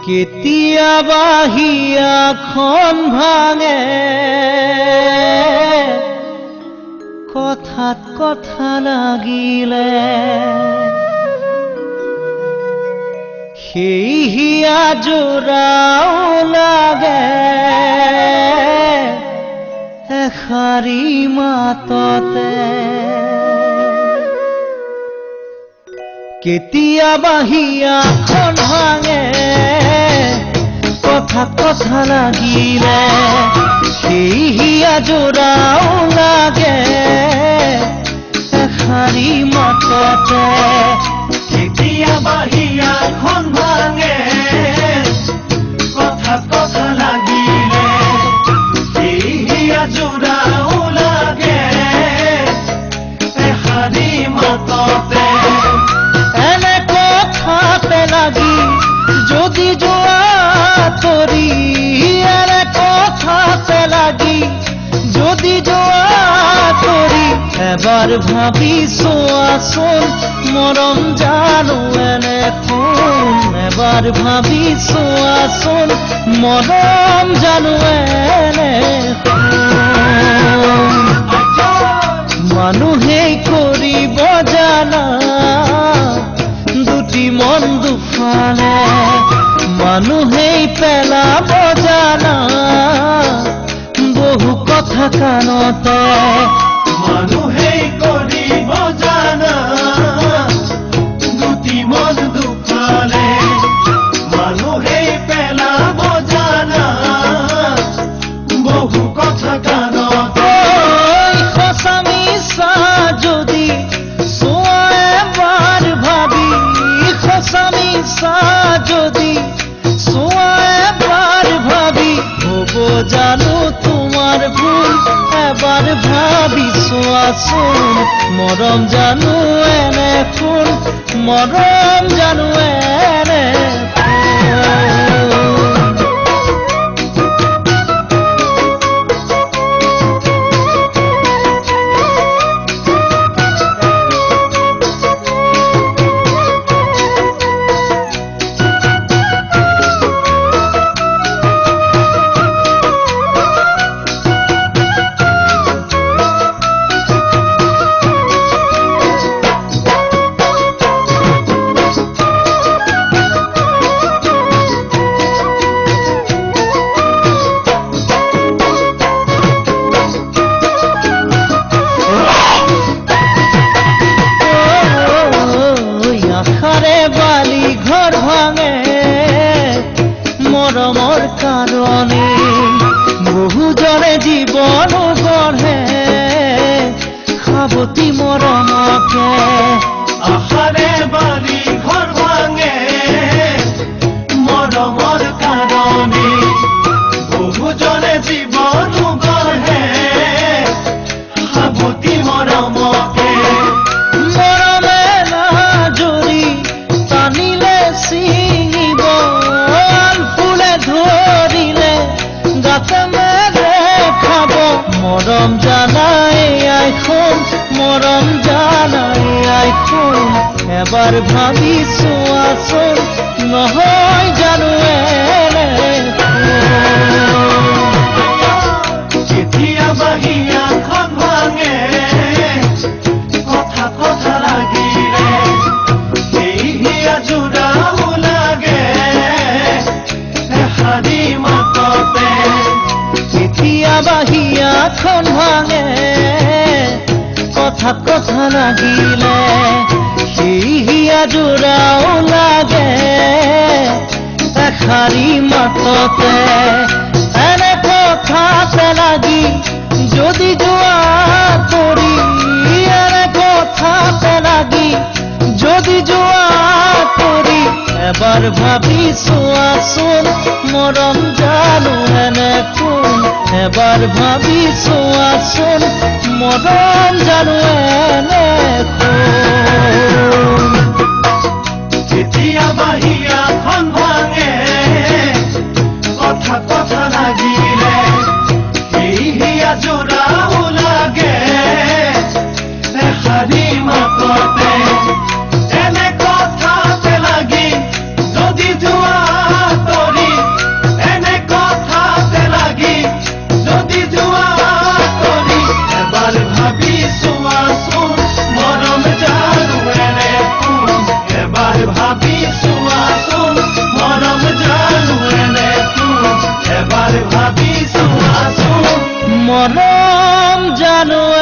কেতিয়াবা হিয়াখন ভাঙে কথাত কথা লাগিলে, সেই হিয়া জোৰাও লাগে এষাৰি মাততে। কেতিয়াবা হিয়াখন ভাঙে কথাত কথা লাগিলে, সেই হিয়া জোৰাও লাগে এষাৰি মাততে। কেতিয়াবা হিয়াখন ভাঙে কথাত কথা লাগিলে, সেই হিয়া জোৰাও লাগে এষাৰি মাততে। এনে কথাতে লাগি যদি যোৱা তৰি, এনে কথাতে লাগি যদি যোৱা তৰি, এবাৰ ভাবি চোৱাচোন মৰম জানো এনে কোন। এবাৰ ভাবি চোৱাচোন মৰম জানো এনে কোন। মানুহেই কৰিব জানা দুটি মন দুফালে, মানুহেই পেলাব জানা বহু কথা কাণতে। মানুহেই কৰিব জানা দুটি মন দুফালে, মানুহেই পেলাব জানা বহু কথা কাণতে। সঁচা মিছা যদি চোৱা এবাৰ ভাবি, সঁচা মিছা যদি চোৱা এবাৰ ভাবি, হ'ব জানো তোমাৰ ভুল এবাৰ ভাবি চোৱাচোন। মৰম জানো এনে কোন, মৰম জানো এনে মৰমৰ কাৰণে বহুজনে জীৱন গঢ়ে সাৱতি মৰমকে। আশাৰে বালি ঘৰ ভাঙে মৰমৰ কাৰণে, বহুজনে জীৱন গঢ়ে সাৱতি মৰমকে। মৰমে নাজৰি টানিলে ছিঙিব, ফুলে ধৰিলে গাতে মেলে খাব। মৰম জানাই আইখন, মৰম জানাই আইখন, এবাৰ ভাবি চোৱাচোন নহয় জানো এনে কেতিয়াবা হিয়াখন ভাঙে কথা কথা লাগিলে, সেই হিয়া জোৰাও লাগে এষাৰি মাততে। কেতিয়াবা হিয়াখন ভাঙে কথাত কথা লাগিলে, সেই হিয়া জোৰাও লাগে এষাৰি মাততে। এনে কথাতে লাগি যদি যোৱা তৰি, এনে কথাতে লাগি যদি যোৱা তৰি, এবাৰ ভাবি চোৱাচোন মৰম জানো এনে কোন। এবাৰ ভাবি চোৱাচোন মৰম জানো এনে কোন। কেতিয়াবা হিয়াখন ভাঙে কথা কথা লাগিলে, সেই হিয়া জোৰাও লাগে এষাৰি মাততে। এনে কথাতে লাগি যদি যোৱা মানুহ